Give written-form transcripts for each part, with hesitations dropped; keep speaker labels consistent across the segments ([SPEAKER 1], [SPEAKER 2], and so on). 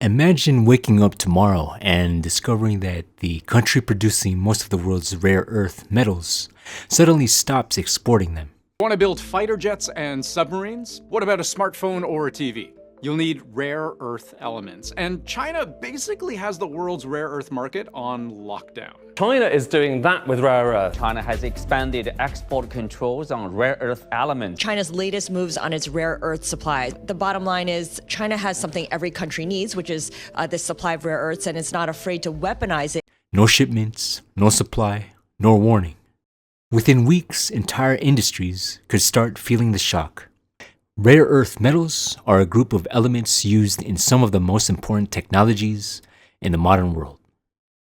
[SPEAKER 1] Imagine waking up tomorrow and discovering that the country producing most of the world's rare earth metals suddenly stops exporting them.
[SPEAKER 2] Want to build fighter jets and submarines? What about a smartphone or a TV? You'll need rare earth elements. And China basically has the world's rare earth market on lockdown.
[SPEAKER 3] China is doing that with rare earth.
[SPEAKER 4] China has expanded export controls on rare earth elements.
[SPEAKER 5] China's latest moves on its rare earth supply. The bottom line is China has something every country needs, which is this supply of rare earths, and it's not afraid to weaponize it.
[SPEAKER 1] No shipments, no supply, nor warning. Within weeks, entire industries could start feeling the shock. Rare earth metals are a group of elements used in some of the most important technologies in the modern world.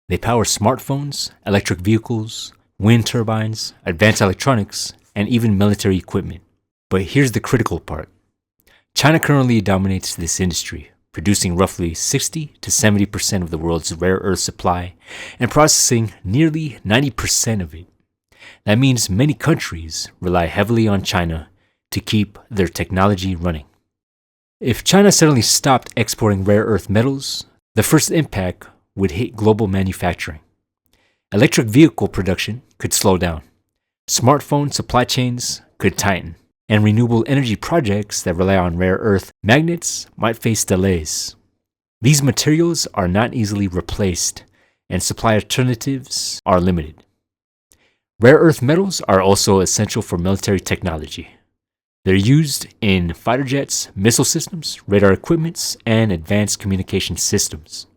[SPEAKER 1] They power smartphones, electric vehicles, wind turbines, advanced electronics, and even military equipment. But here's the critical part. China currently dominates this industry, producing roughly 60 to 70% of the world's rare earth supply and processing nearly 90% of it. That means many countries rely heavily on China to keep their technology running. If China suddenly stopped exporting rare earth metals, the first impact would hit global manufacturing. Electric vehicle production could slow down, smartphone supply chains could tighten, and renewable energy projects that rely on rare earth magnets might face delays. These materials are not easily replaced, and supply alternatives are limited. Rare earth metals are also essential for military technology. They're used in fighter jets, missile systems, radar equipments, and advanced communication systems.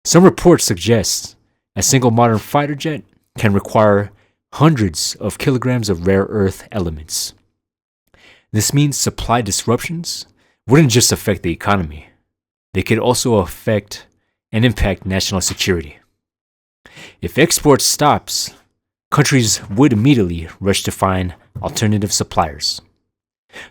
[SPEAKER 1] Some reports suggest a single modern fighter jet can require hundreds of kilograms of rare earth elements. This means supply disruptions wouldn't just affect the economy. They could also affect and impact national security. If export stops, countries would immediately rush to find alternative suppliers.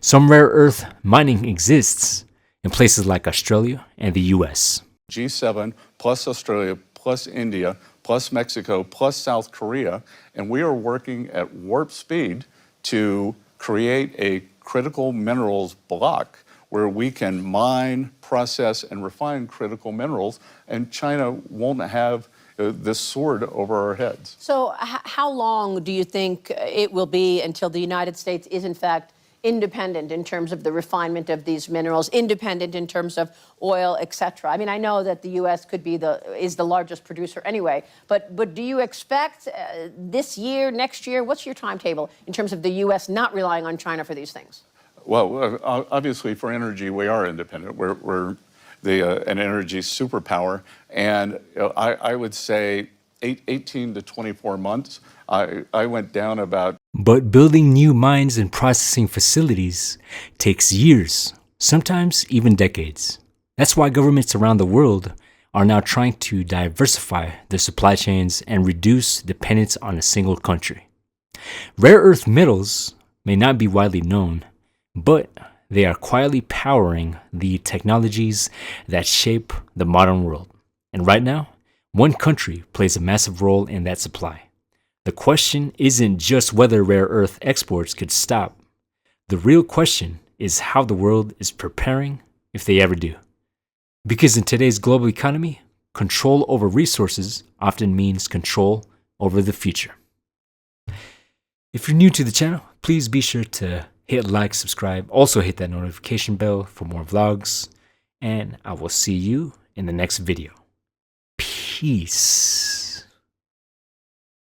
[SPEAKER 1] Some rare earth mining exists in places like Australia and the US.
[SPEAKER 6] G7 plus Australia plus India plus Mexico plus South Korea, and we are working at warp speed to create a critical minerals block where we can mine, process, and refine critical minerals, and China won't have this sword over our heads.
[SPEAKER 7] So how long do you think it will be until the United States is in fact independent in terms of the refinement of these minerals, independent in terms of oil, et cetera? I mean, I know that the U.S. is the largest producer anyway, but do you expect this year, next year, what's your timetable in terms of the U.S. not relying on China for these things?
[SPEAKER 6] Well, obviously for energy, we are independent. We're an energy superpower, and I would say 18 to 24 months. I went down about.
[SPEAKER 1] But building new mines and processing facilities takes years, sometimes even decades. That's why governments around the world are now trying to diversify their supply chains and reduce dependence on a single country. Rare earth metals may not be widely known, but they are quietly powering the technologies that shape the modern world. And right now, one country plays a massive role in that supply. The question isn't just whether rare earth exports could stop. The real question is how the world is preparing if they ever do. Because in today's global economy, control over resources often means control over the future. If you're new to the channel, please be sure to hit like, subscribe, also hit that notification bell for more vlogs, and I will see you in the next video. Peace.